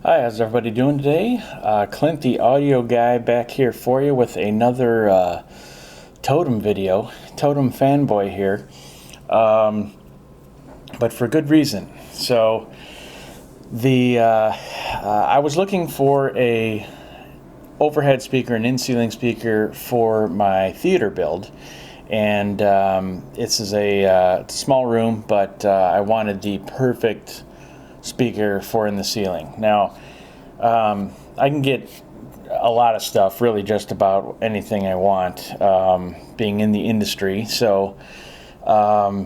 Hi, how's everybody doing today? Clint, the audio guy, back here for you with another Totem video. Totem fanboy here, but for good reason. So, I was looking for a overhead speaker, an in-ceiling speaker for my theater build, and this is a small room, but I wanted the perfect speaker for in the ceiling. Now, I can get a lot of stuff, really just about anything I want, being in the industry. So I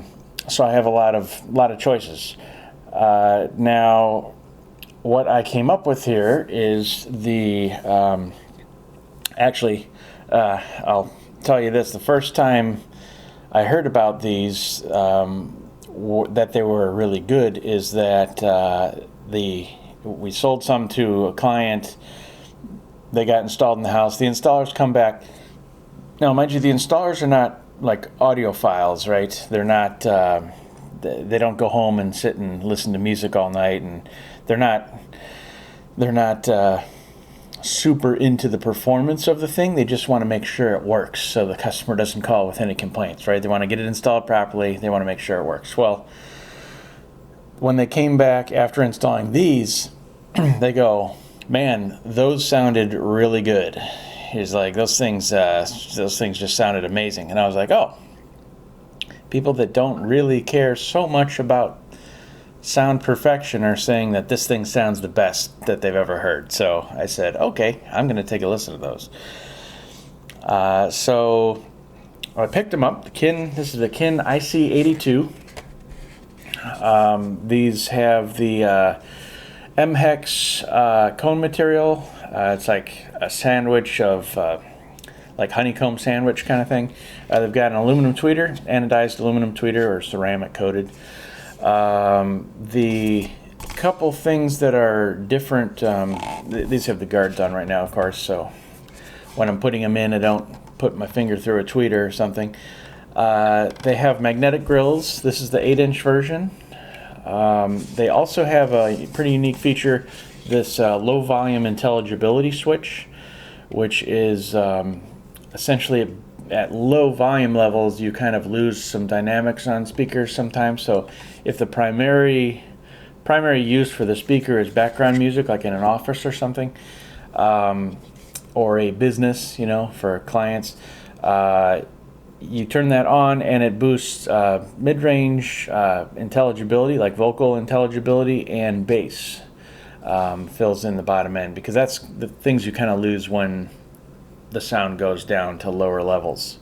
have a lot of choices. Now, what I came up with here is I'll tell you this: the first time I heard about these, that they were really good, is that we sold some to a client. They got installed in the house. The installers come back. Now, mind you, the installers are not like audiophiles, right? They're not. They don't go home and sit and listen to music all night, and they're not super into the performance of the thing. They just want to make sure it works, so the customer doesn't call with any complaints, right? They want to get it installed properly. They want to make sure it works. Well, when they came back after installing these, they go, "Man, those sounded really good." He's like, those things just sounded amazing. And I was like, oh, people that don't really care so much about sound perfection are saying that this thing sounds the best that they've ever heard. So I said, okay, I'm going to take a listen to those. So I picked them up. This is the Kin IC82. These have the MHEX cone material. It's like a sandwich of like honeycomb sandwich kind of thing. They've got an aluminum tweeter, anodized aluminum tweeter or ceramic coated. The couple things that are different, these have the guards on right now, of course, so when I'm putting them in, I don't put my finger through a tweeter or something. They have magnetic grills. This is the 8-inch version. They also have a pretty unique feature, this low volume intelligibility switch, which is essentially at low volume levels you kind of lose some dynamics on speakers sometimes. So if the primary use for the speaker is background music, like in an office or something, or a business, for clients, you turn that on and it boosts mid-range intelligibility, like vocal intelligibility, and bass. Fills in the bottom end, because that's the things you kind of lose when the sound goes down to lower levels.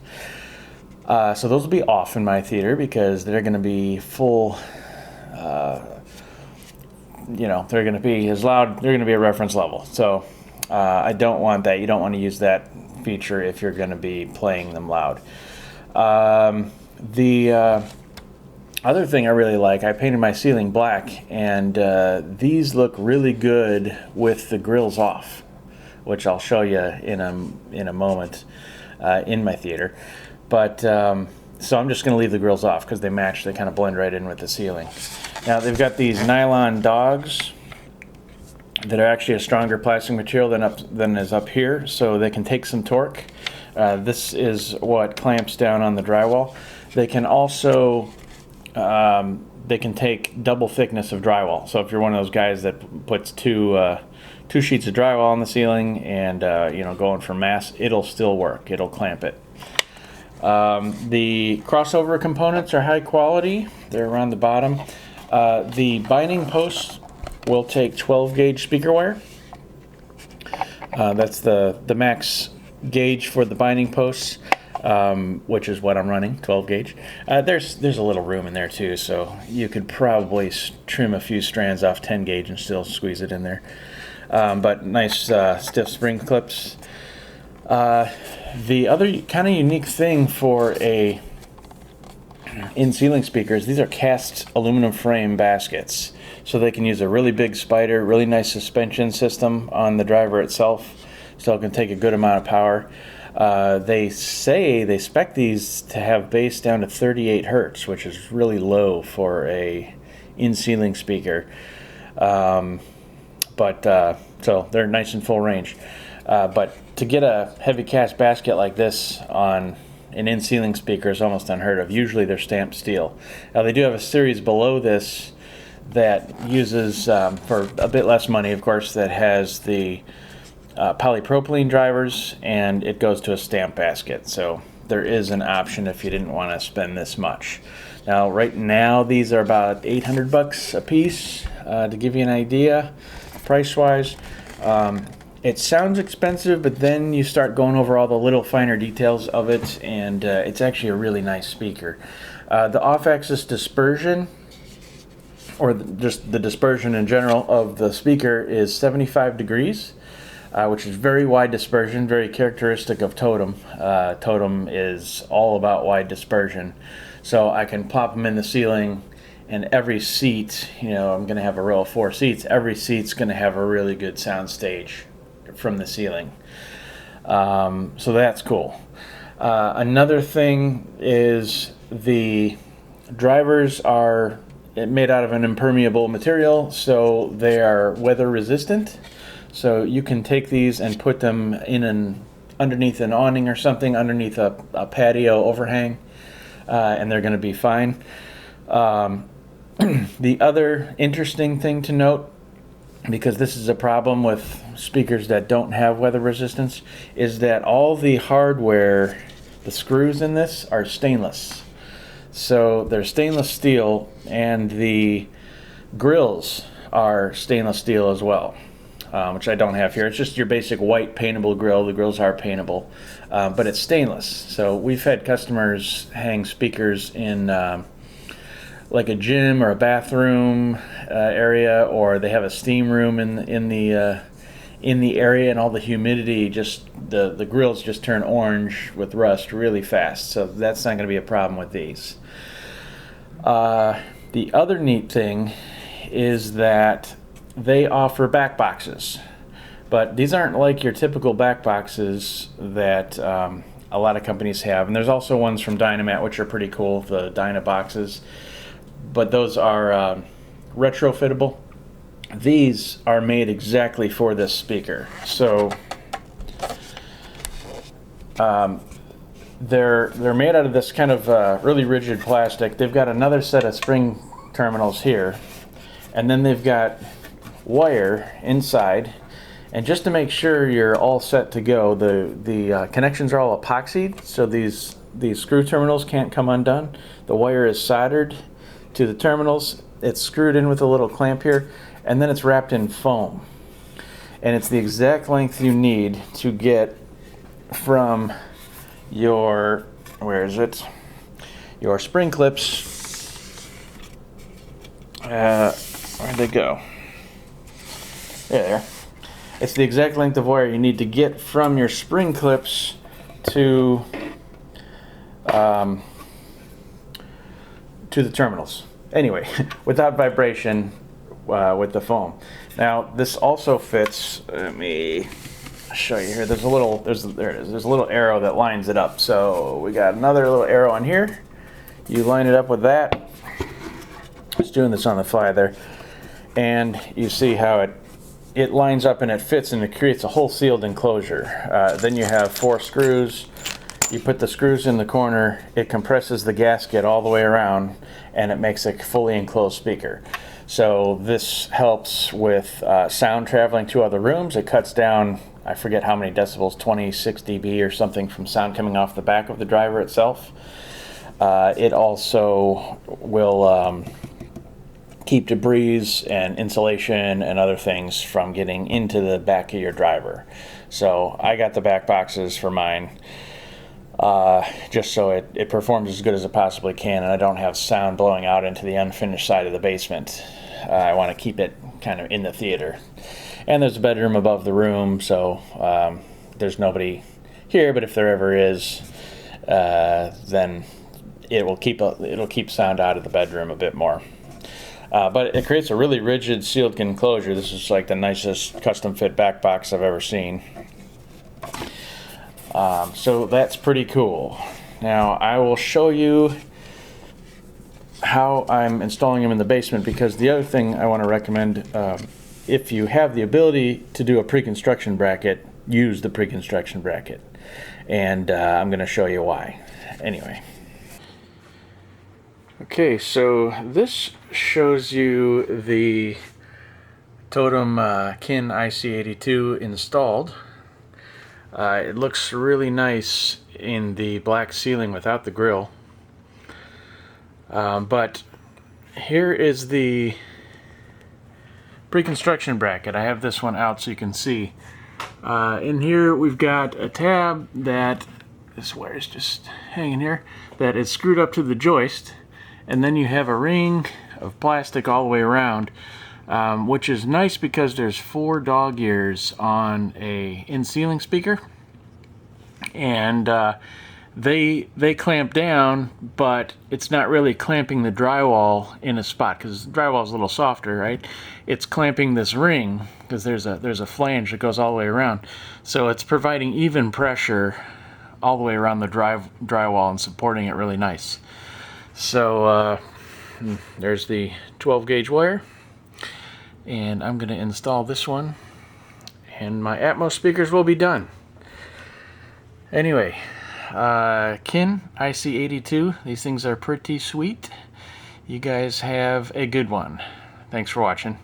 So those will be off in my theater because they're going to be full, they're going to be as loud, they're going to be a reference level. So I don't want that. You don't want to use that feature if you're going to be playing them loud. The other thing I really like, I painted my ceiling black, and these look really good with the grills off, which I'll show you in a moment in my theater. But so I'm just going to leave the grills off because they match. They kind of blend right in with the ceiling. Now they've got these nylon dogs that are actually a stronger plastic material than is up here, so they can take some torque. This is what clamps down on the drywall. They can also they can take double thickness of drywall. So if you're one of those guys that puts two sheets of drywall on the ceiling and going for mass, it'll still work. It'll clamp it. The crossover components are high quality. They're around the bottom. The binding posts will take 12 gauge speaker wire. That's the max gauge for the binding posts, which is what I'm running, 12 gauge. There's a little room in there too, so you could probably trim a few strands off 10 gauge and still squeeze it in there. But nice stiff spring clips. The other kind of unique thing for a in-ceiling speakers, these are cast aluminum frame baskets, so they can use a really big spider, really nice suspension system on the driver itself, so it can take a good amount of power. They spec these to have bass down to 38 hertz, which is really low for a in-ceiling speaker. but so they're nice and full range. But to get a heavy cast basket like this on an in-ceiling speaker is almost unheard of. Usually they're stamped steel. Now they do have a series below this that uses, for a bit less money of course, that has the polypropylene drivers, and it goes to a stamp basket. So there is an option if you didn't want to spend this much. Now right now these are about $800 a piece, to give you an idea price wise. It sounds expensive, but then you start going over all the little finer details of it, and it's actually a really nice speaker. The off-axis dispersion, or just the dispersion in general of the speaker, is 75 degrees, which is very wide dispersion, very characteristic of Totem. Totem is all about wide dispersion. So I can plop them in the ceiling, and every seat, you know, I'm going to have a row of 4 seats, every seat's going to have a really good sound stage from the ceiling. So that's cool. Another thing is the drivers are made out of an impermeable material, so they are weather resistant. So you can take these and put them in underneath an awning or something, underneath a patio overhang, and they're going to be fine. The other interesting thing to note, because this is a problem with speakers that don't have weather resistance, is that all the hardware, the screws in this, are stainless. So they're stainless steel, and the grills are stainless steel as well, which I don't have here. It's just your basic white paintable grill. The grills are paintable, but it's stainless. So we've had customers hang speakers in like a gym or a bathroom area, or they have a steam room in the area, and all the humidity, just the grills just turn orange with rust really fast. So that's not going to be a problem with these. The other neat thing is that they offer back boxes, but these aren't like your typical back boxes that a lot of companies have. And there's also ones from Dynamat which are pretty cool, the Dyna boxes, but those are retrofittable. These are made exactly for this speaker. So they're made out of this kind of really rigid plastic. They've got another set of spring terminals here, and then they've got wire inside. And just to make sure you're all set to go, the connections are all epoxied, so these screw terminals can't come undone. The wire is soldered to the terminals. It's screwed in with a little clamp here, and then it's wrapped in foam. And it's the exact length you need to get from your, where is it? Your spring clips. Where'd they go? There. It's the exact length of wire you need to get from your spring clips to the terminals. Anyway, without vibration, with the foam. Now this also fits. Let me show you here. There's a little. There it is. There's a little arrow that lines it up. So we got another little arrow on here. You line it up with that. Just doing this on the fly there, and you see how it lines up and it fits, and it creates a whole sealed enclosure. Then you have 4 screws. You put the screws in the corner. It compresses the gasket all the way around, and it makes a fully enclosed speaker. So this helps with sound traveling to other rooms. It cuts down, I forget how many decibels, 26 dB or something from sound coming off the back of the driver itself. It also will keep debris and insulation and other things from getting into the back of your driver. So I got the back boxes for mine, just so it performs as good as it possibly can, and I don't have sound blowing out into the unfinished side of the basement. I want to keep it kind of in the theater. And there's a bedroom above the room, so there's nobody here, but if there ever is, then it'll keep sound out of the bedroom a bit more. But it creates a really rigid sealed enclosure. This is like the nicest custom fit back box I've ever seen. So that's pretty cool. Now I will show you how I'm installing them in the basement, because the other thing I want to recommend if you have the ability to do a pre-construction bracket, use the pre-construction bracket. And I'm going to show you why. Anyway. Okay, so this shows you the Totem Kin IC82 installed. It looks really nice in the black ceiling without the grill. But here is the pre-construction bracket. I have this one out so you can see. In here we've got a tab that this wire is just hanging here, that is screwed up to the joist, and then you have a ring of plastic all the way around, which is nice because there's 4 dog ears on a in-ceiling speaker, and they clamp down, but it's not really clamping the drywall in a spot, because drywall is a little softer, right? It's clamping this ring because there's a flange that goes all the way around, so it's providing even pressure all the way around the drywall and supporting it really nice. So there's the 12 gauge wire, and I'm going to install this one, and my Atmos speakers will be done. Anyway, Kin IC82, these things are pretty sweet. You guys have a good one. Thanks for watching.